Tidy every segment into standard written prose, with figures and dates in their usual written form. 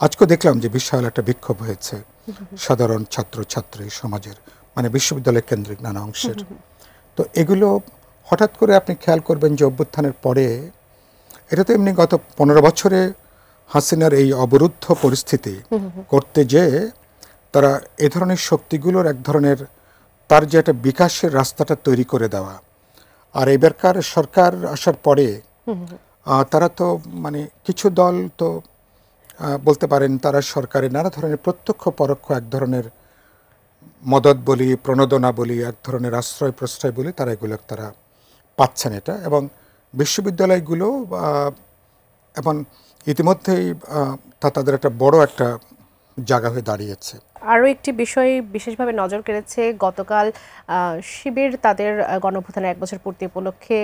আজকে দেখলাম যে বিশাল একটা বিক্ষোভ হয়েছে সাধারণ ছাত্রছাত্রী সমাজের, মানে বিশ্ববিদ্যালয় কেন্দ্রিক নানা অংশের। তো এগুলো হঠাৎ করে আপনি খেয়াল করবেন যে অভ্যুত্থানের পরে, এটা তো এমনি গত 15 বছরে হাসিনার এই অবরুদ্ধ পরিস্থিতি করতে যেয়ে তারা এ ধরনের শক্তিগুলোর এক ধরনের তার যে একটা বিকাশের রাস্তাটা তৈরি করে দেওয়া। আর এবারকার সরকার আসার পরে তারা তো মানে কিছু দল তো বলতে পারেন তারা সরকারের নানা ধরনের প্রত্যক্ষ পরোক্ষ এক ধরনের মদত বলি, প্রণোদনা বলি, এক ধরনের আশ্রয় প্রশ্রয় বলি, তারা এগুলো তারা পাচ্ছেন এটা। এবং বিশ্ববিদ্যালয়গুলো এখন ইতিমধ্যেই তাদের একটা বড় একটা জায়গা হয়ে দাঁড়িয়েছে। আরও একটি বিষয় বিশেষভাবে নজর কেড়েছে, গতকাল শিবির তাদের গণঅভ্যুত্থানের 1 বছর পূর্তি উপলক্ষে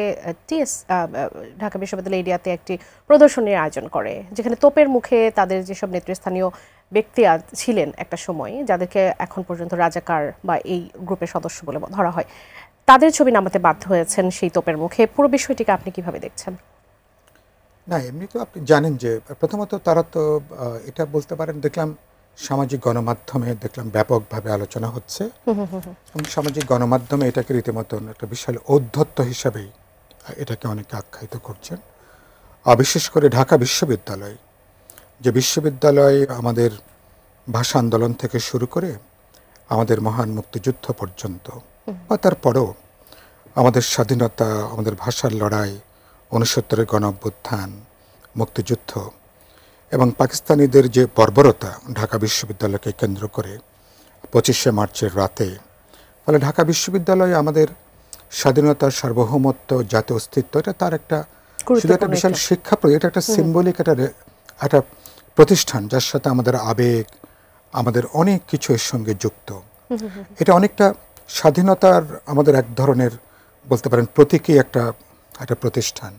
ঢাকা বিশ্ববিদ্যালয় এরিয়াতে একটি প্রদর্শনীর আয়োজন করে, যেখানে তোপের মুখে তাদের যেসব নেতৃস্থানীয় ব্যক্তি ছিলেন একটা সময়, যাদেরকে এখন পর্যন্ত রাজাকার বা এই গ্রুপের সদস্য বলে ধরা হয়, তাদের ছবি নামাতে বাধ্য হয়েছেন সেই তোপের মুখে। পুরো বিষয়টিকে আপনি কিভাবে দেখছেন? না, এমনি তো আপনি জানেন যে প্রথমত তারা তো এটা বলতে পারেন, দেখলাম সামাজিক গণমাধ্যমে দেখলাম ব্যাপকভাবে আলোচনা হচ্ছে এবং সামাজিক গণমাধ্যমে এটাকে রীতিমতন একটা বিশাল ঔদ্ধত্য হিসাবেই এটাকে অনেকে আখ্যায়িত করছেন। বিশেষ করে ঢাকা বিশ্ববিদ্যালয়, যে বিশ্ববিদ্যালয় আমাদের ভাষা আন্দোলন থেকে শুরু করে আমাদের মহান মুক্তিযুদ্ধ পর্যন্ত বা তারপরেও আমাদের স্বাধীনতা, আমাদের ভাষার লড়াই, 69-এর গণঅভ্যুত্থান, মুক্তিযুদ্ধ এবং পাকিস্তানিদের যে বর্বরতা ঢাকা বিশ্ববিদ্যালয়কে কেন্দ্র করে 25শে মার্চের রাতে, ফলে ঢাকা বিশ্ববিদ্যালয় আমাদের স্বাধীনতা, সার্বভৌমত্ব, জাতীয় অস্তিত্ব, এটা তার একটা শুধু একটা বিশাল শিক্ষা, এটা একটা সিম্বলিক একটা প্রতিষ্ঠান, যার সাথে আমাদের আবেগ, আমাদের অনেক কিছু এর সঙ্গে যুক্ত। এটা অনেকটা স্বাধীনতার আমাদের এক ধরনের বলতে পারেন প্রতীকী একটা প্রতিষ্ঠান।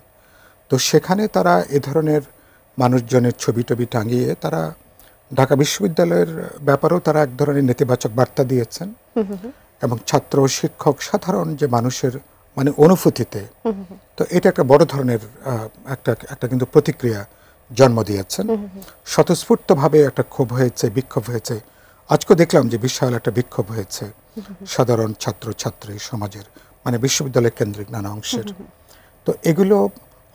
তো সেখানে তারা এ ধরনের মানুষজনের ছবি টবি টাঙিয়ে তারা ঢাকা বিশ্ববিদ্যালয়ের ব্যাপারেও তারা এক ধরনের নেতিবাচক বার্তা দিয়েছেন এবং ছাত্র, শিক্ষক, সাধারণ যে মানুষের মানে অনুভূতিতে, তো এটা একটা বড় ধরনের একটা কিন্তু প্রতিক্রিয়া জন্ম দিয়েছেন। স্বতঃস্ফূর্তভাবে একটা ক্ষোভ হয়েছে, বিক্ষোভ হয়েছে। আজকে দেখলাম যে বিশাল একটা বিক্ষোভ হয়েছে সাধারণ ছাত্রছাত্রী সমাজের, মানে বিশ্ববিদ্যালয় কেন্দ্রিক নানা অংশের। তো এগুলো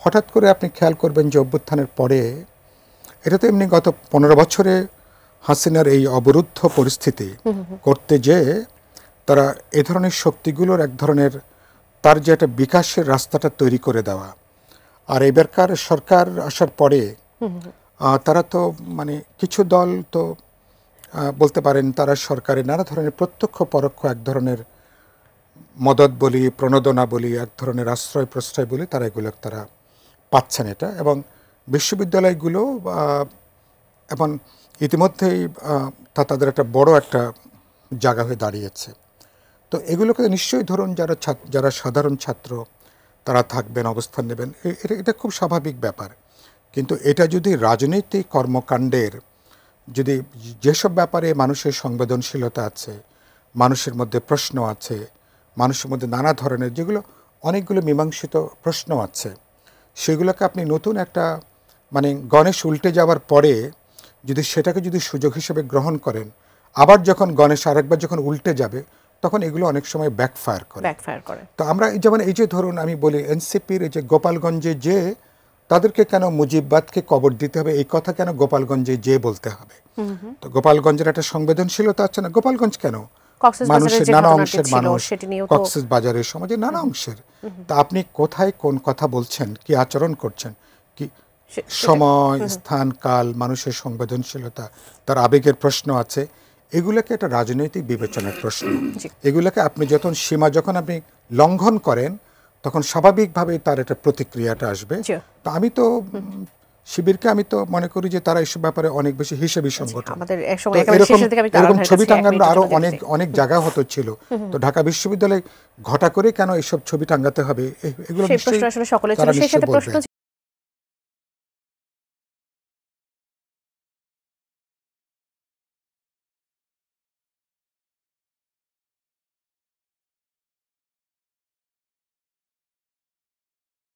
হঠাৎ করে আপনি খেয়াল করবেন যে অভ্যুত্থানের পরে, এটা তো এমনি গত 15 বছরে হাসিনার এই অবরুদ্ধ পরিস্থিতি করতে যেয়ে তারা এ ধরনের শক্তিগুলোর এক ধরনের তার যে একটা বিকাশের রাস্তাটা তৈরি করে দেওয়া। আর এবারকার সরকার আসার পরে তারা তো মানে কিছু দল তো বলতে পারেন তারা সরকারের নানা ধরনের প্রত্যক্ষ পরোক্ষ এক ধরনের মদত বলি, প্রণোদনা বলি, এক ধরনের আশ্রয় প্রশ্রয় বলি, তারা এগুলো তারা পাচ্ছেন এটা। এবং বিশ্ববিদ্যালয়গুলো এখন ইতিমধ্যেই তাদের একটা বড় একটা জায়গা হয়ে দাঁড়িয়েছে। তো এগুলোকে নিশ্চয়ই ধরুন যারা সাধারণ ছাত্র তারা থাকবেন, অবস্থান নেবেন, এটা খুব স্বাভাবিক ব্যাপার। কিন্তু এটা যদি রাজনৈতিক কর্মকাণ্ডের, যদি যেসব ব্যাপারে মানুষের সংবেদনশীলতা আছে, মানুষের মধ্যে প্রশ্ন আছে, মানুষের মধ্যে নানা ধরনের যেগুলো অনেকগুলো মীমাংসিত প্রশ্ন আছে, সেগুলোকে আপনি নতুন একটা মানে গণেশ উল্টে যাওয়ার পরে যদি সেটাকে যদি সুযোগ হিসেবে গ্রহণ করেন, আবার যখন গণেশ আরেকবার যখন উল্টে যাবে, তখন এগুলো অনেক সময় ব্যাকফায়ার করে। তো আমরা যেমন এই যে ধরুন আমি বলি এনসিপির এই যে গোপালগঞ্জে যে তাদেরকে কেন মুজিববাদকে কবর দিতে হবে, এই কথা কেন গোপালগঞ্জে যে বলতে হবে? তো গোপালগঞ্জের একটা সংবেদনশীলতা আছে না? গোপালগঞ্জ কেন? মানুষের নানা অংশের মানুষ, কক্সবাজারের সমাজে নানা অংশের। তা আপনি কোথায় কোন কথা বলছেন, কি আচরণ করছেন, কি সময়, স্থান, কাল, মানুষের সংবেদনশীলতা, তার আবেগের প্রশ্ন আছে, এগুলোকে একটা রাজনৈতিক বিবেচনার প্রশ্ন। এগুলোকে আপনি সীমা যখন আপনি লঙ্ঘন করেন, তখন স্বাভাবিকভাবে তার একটা প্রতিক্রিয়াটা আসবে। তো আমি তো শিবিরকে আমি তো মনে করি যে তারা এসব ব্যাপারে অনেক বেশি হিসেবী সংগঠন। এরকম ছবি টাঙ্গানোর আরো অনেক জায়গা হতো ছিল। তো ঢাকা বিশ্ববিদ্যালয় ঘটা করে কেন এইসব ছবি টাঙ্গাতে হবে, এগুলো নিশ্চয়ই